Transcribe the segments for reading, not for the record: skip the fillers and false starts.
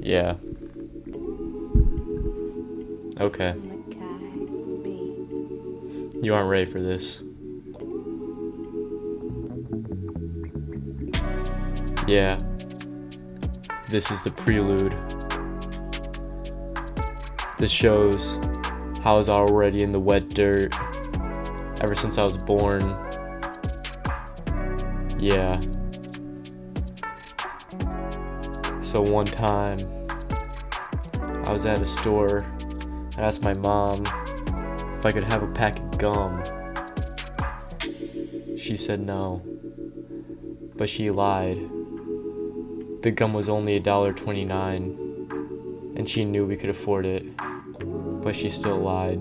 Yeah. Okay. You aren't ready for this. Yeah. This is the Prelude. This shows how I was already in the wet dirt ever since I was born. Yeah. So one time, I was at a store and asked my mom if I could have a pack of gum. She said no, but she lied. The gum was only $1.29, and she knew we could afford it, but she still lied.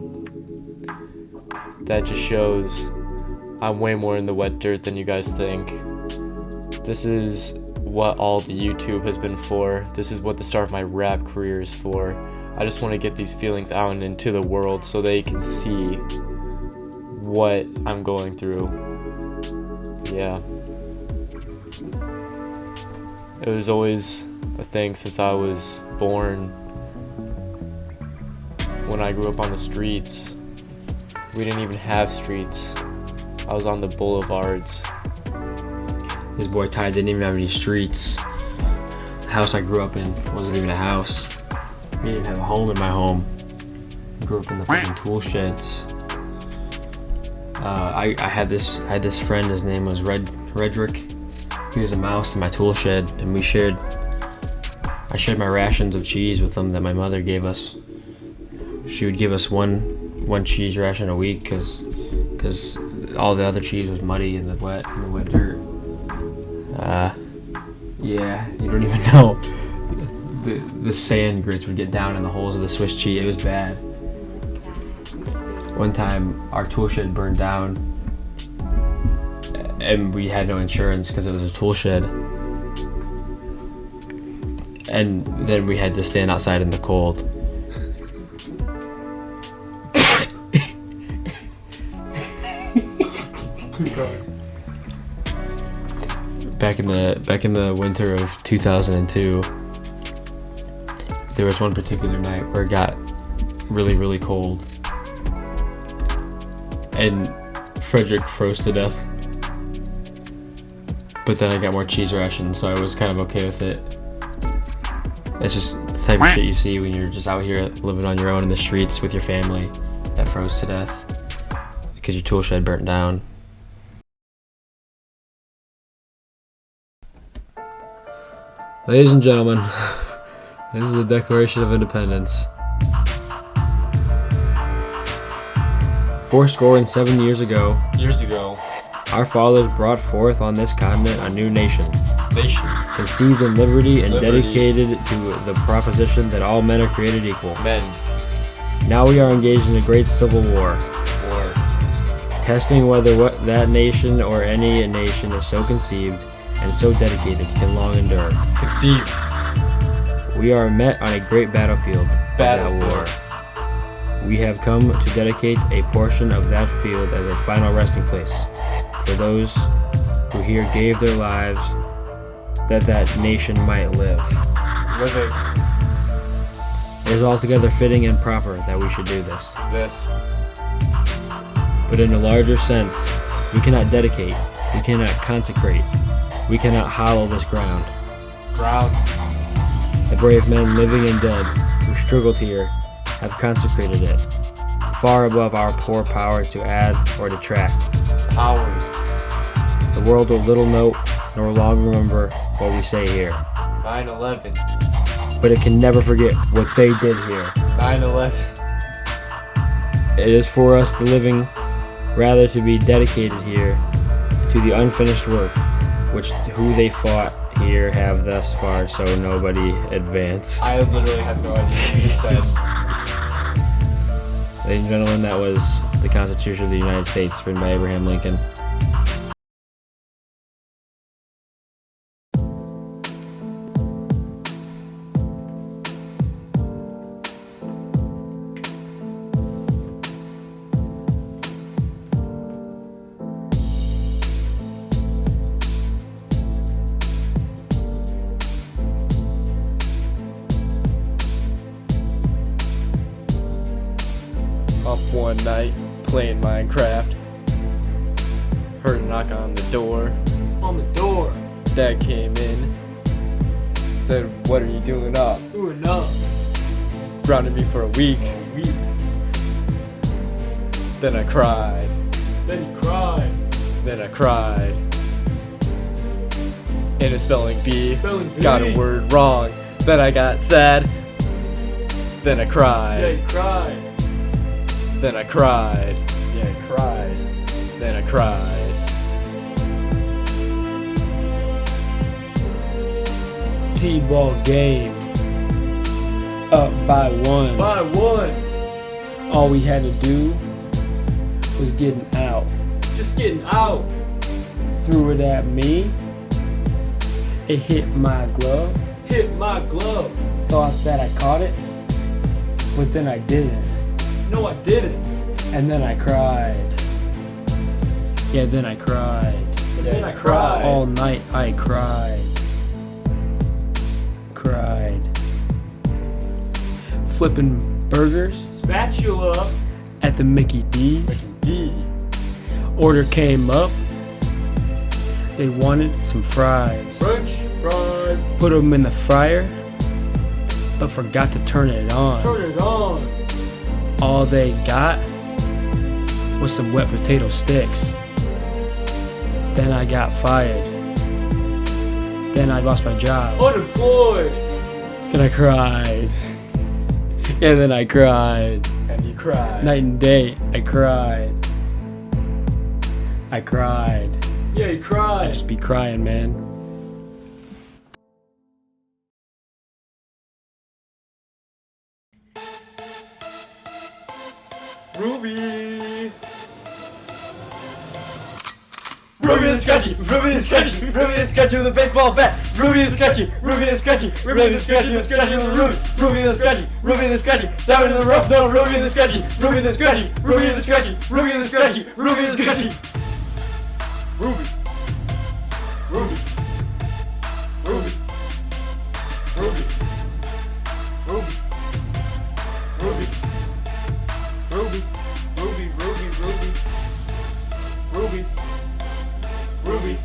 That just shows I'm way more in the wet dirt than you guys think. This is what all the YouTube has been for. This is what the start of my rap career is for. I just want to get these feelings out and into the world so they can see what I'm going through. Yeah. It was always a thing since I was born. When I grew up on the streets, we didn't even have streets. I was on the boulevards. This boy Ty didn't even have any streets. The house I grew up in wasn't even a house. We didn't have a home in my home. I grew up in the fucking tool sheds. I had this friend. His name was Redrick. He was a mouse in my tool shed, and I shared my rations of cheese with him that my mother gave us. She would give us one cheese ration a week because all the other cheese was muddy in the wet dirt. Yeah, you don't even know. The sand grits would get down in the holes of the Swiss cheese. It was bad. One time, our tool shed burned down, and we had no insurance because it was a tool shed. And then we had to stand outside in the cold. Keep going. Back in the winter of 2002, there was one particular night where it got really, really cold, and Frederick froze to death. But then I got more cheese rations, so I was kind of okay with it. That's just the type of shit you see when you're just out here living on your own in the streets with your family that froze to death because your tool shed burnt down. Ladies and gentlemen, this is the Declaration of Independence. 77 years ago, our fathers brought forth on this continent a new nation, conceived in liberty and dedicated to the proposition that all men are created equal. Now we are engaged in a great civil war, testing whether that nation or any nation is so conceived and so dedicated can long endure. We are met on a great battlefield of that war. We have come to dedicate a portion of that field as a final resting place for those who here gave their lives that nation might live. It is altogether fitting and proper that we should do this. But in a larger sense, we cannot dedicate, we cannot consecrate, we cannot hallow this ground. The brave men living and dead who struggled here have consecrated it, far above our poor powers to add or detract. The world will little note nor long remember what we say here. 9/11. But it can never forget what they did here. 9/11. It is for us, the living, rather to be dedicated here to the unfinished work, which who they fought here have thus far, so nobody advanced. I literally have no idea what you said. Ladies and gentlemen, that was the Constitution of the United States, written by Abraham Lincoln. up one night playing Minecraft. Heard a knock on the door. On the door. Dad came in. Said, "What are you doing up?" Doing up. Grounded me for a week. Then I cried. Then you cried. Then I cried. In a spelling bee. Spelling bee. Got a word wrong. Then I got sad. Then I cried. Yeah, you cried. Then I cried. Yeah, you cried. Then I cried. T-ball game. Up by one. By one. All we had to do was getting out. Just getting out. Threw it at me. It hit my glove. Hit my glove. Thought that I caught it, but then I didn't. No, I didn't. And then I cried. Yeah, then I cried. And then I cried. All night I cried. Cried. Flipping burgers Spatula. at the Mickey D's. D. Order came up. They wanted some fries. French fries. Put them in the fryer, but forgot to turn it on. Turn it on. All they got was some wet potato sticks. Then I got fired. Then I lost my job. Unemployed. Then I cried. Yeah, then I cried. And you cried. Night and day, I cried. I cried. Yeah, you I cried. just be crying, man. Ruby. Ruby and Scratchy. Ruby and Scratchy. Ruby and Scratchy with a baseball bat. Ruby and Scratchy. Ruby and Scratchy. Ruby and Scratchy and Scratchy with a Ruby. Ruby and Scratchy. Ruby and Scratchy. Down in the rough. No, Ruby and Scratchy. Ruby and Scratchy. Ruby and Scratchy. Ruby and Scratchy. Ruby and Scratchy. Ruby. Ruby. Ruby. Ruby. Ruby. Ruby. Ruby. Ruby. Ruby. Ruby. Ruby. Ruby.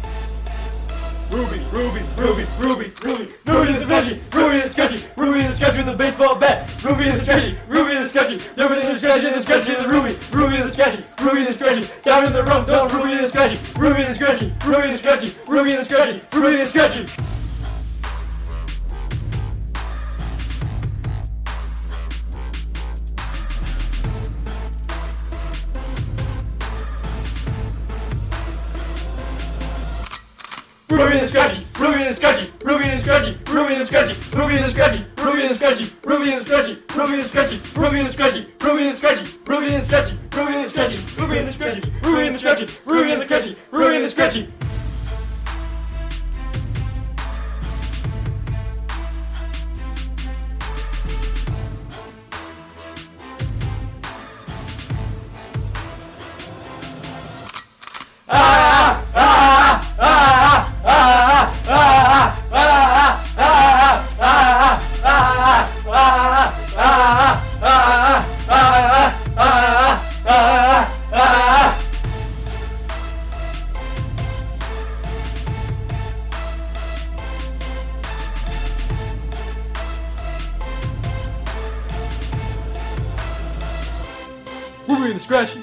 Ruby, Ruby, Ruby, Ruby, Ruby, Ruby and Scratchy, Ruby and Scratchy, Ruby and Scratchy with a baseball bat, Ruby and Scratchy, Ruby and Scratchy, Ruby and Scratchy and Scratchy and Ruby, Ruby and Scratchy, Ruby and Scratchy, down in the rough, down, Ruby and Scratchy, Ruby and Scratchy, Ruby and Scratchy, Ruby and Scratchy, Ruby and Scratchy. Ruby and Scratchy, Ruby and Scratchy, Ruby and Scratchy, Ruby and Scratchy, Ruby and Scratchy, Ruby and Scratchy, Ruby and Scratchy, Ruby and Scratchy, Ruby and Scratchy, Ruby and Scratchy, Ruby and Scratchy, Ruby and Scratchy, Ruby and Scratchy, Ruby and Scratchy, Ruby and Scratchy, Ruby and Scratchy. Ruby and Scratchy.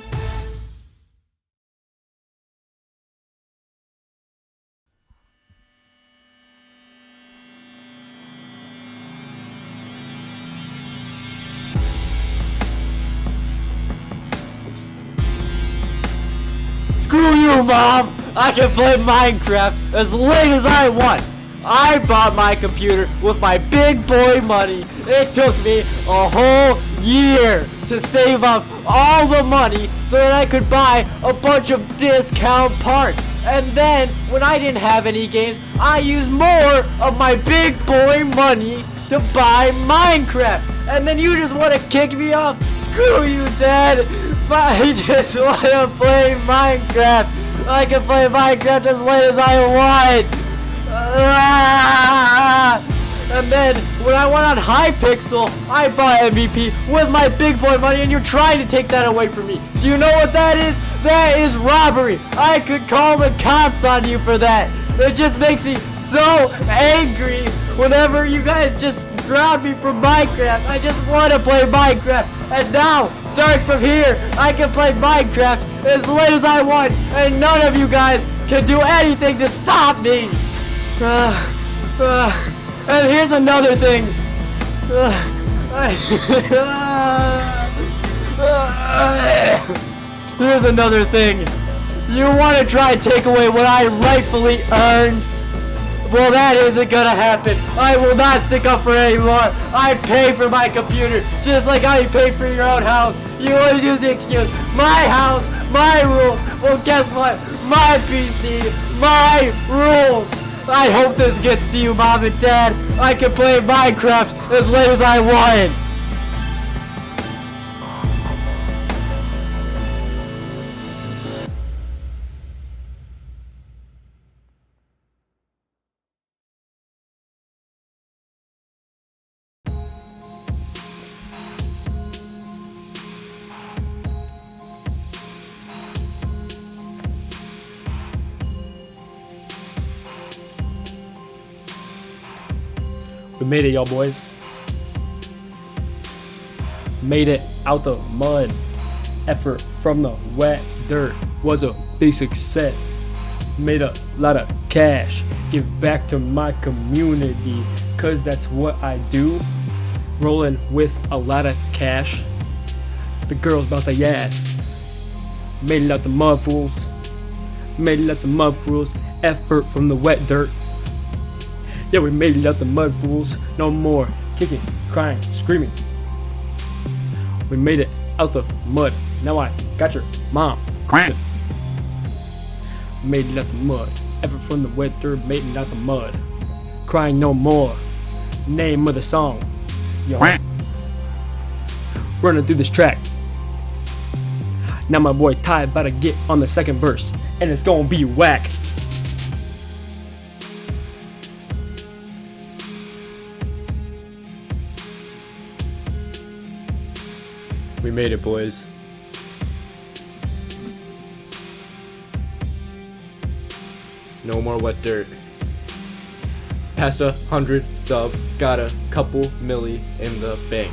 Screw you, Mom! I can play Minecraft as late as I want. I bought my computer with my big boy money. It took me a whole year to save up all the money so that I could buy a bunch of discount parts. And then, when I didn't have any games, I used more of my big boy money to buy Minecraft. And then you just want to kick me off? Screw you, Dad! I just want to play Minecraft. I can play Minecraft as late as I want. And then, when I went on Hypixel, I bought MVP with my big boy money, and you're trying to take that away from me. Do you know what that is? That is robbery. I could call the cops on you for that. It just makes me so angry whenever you guys just ground me from Minecraft. I just want to play Minecraft, and now, starting from here, I can play Minecraft as late as I want, and none of you guys can do anything to stop me. And here's another thing. Here's another thing. You want to try and take away what I rightfully earned? Well, that isn't gonna happen. I will not stick up for it anymore. I pay for my computer, just like how you pay for your own house. You always use the excuse, my house, my rules. Well, guess what? My PC, my rules. I hope this gets to you, Mom and Dad. I can play Minecraft as late as I want. We made it, y'all boys. Made it out the mud. Effort from the wet dirt was a big success. Made a lot of cash. Give back to my community, cause that's what I do. Rolling with a lot of cash. The girls bounce their ass. Made it out the mud, fools. Made it out the mud, fools. Effort from the wet dirt. Yeah, we made it out the mud, fools. No more kicking, crying, screaming. We made it out the mud. Now I got your mom. Made it out the mud. Effort from the wet dirt, made it out the mud. Crying no more. Name of the song. Yo. Running through this track. Now my boy Ty about to get on the second verse, and it's gonna be whack. We made it, boys. No more wet dirt. Past 100 subs, got a couple milli in the bank.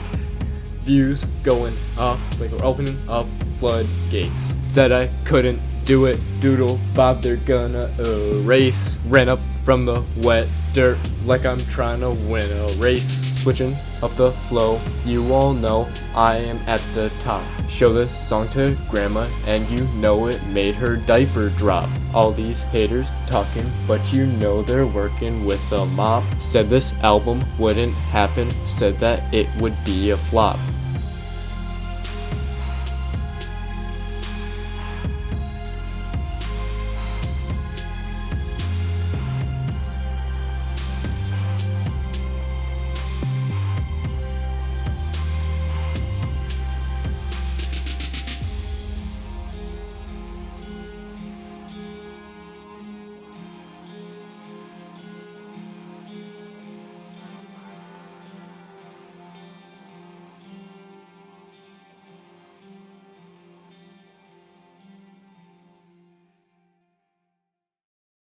Views going up like we're opening up floodgates. Said I couldn't do it, doodle bob, they're gonna erase. Ran up from the wet dirt like I'm trying to win a race. Switching up the flow, you all know I am at the top. Show this song to grandma and you know it made her diaper drop. All these haters talking, but you know they're working with a mop. Said this album wouldn't happen, said that it would be a flop.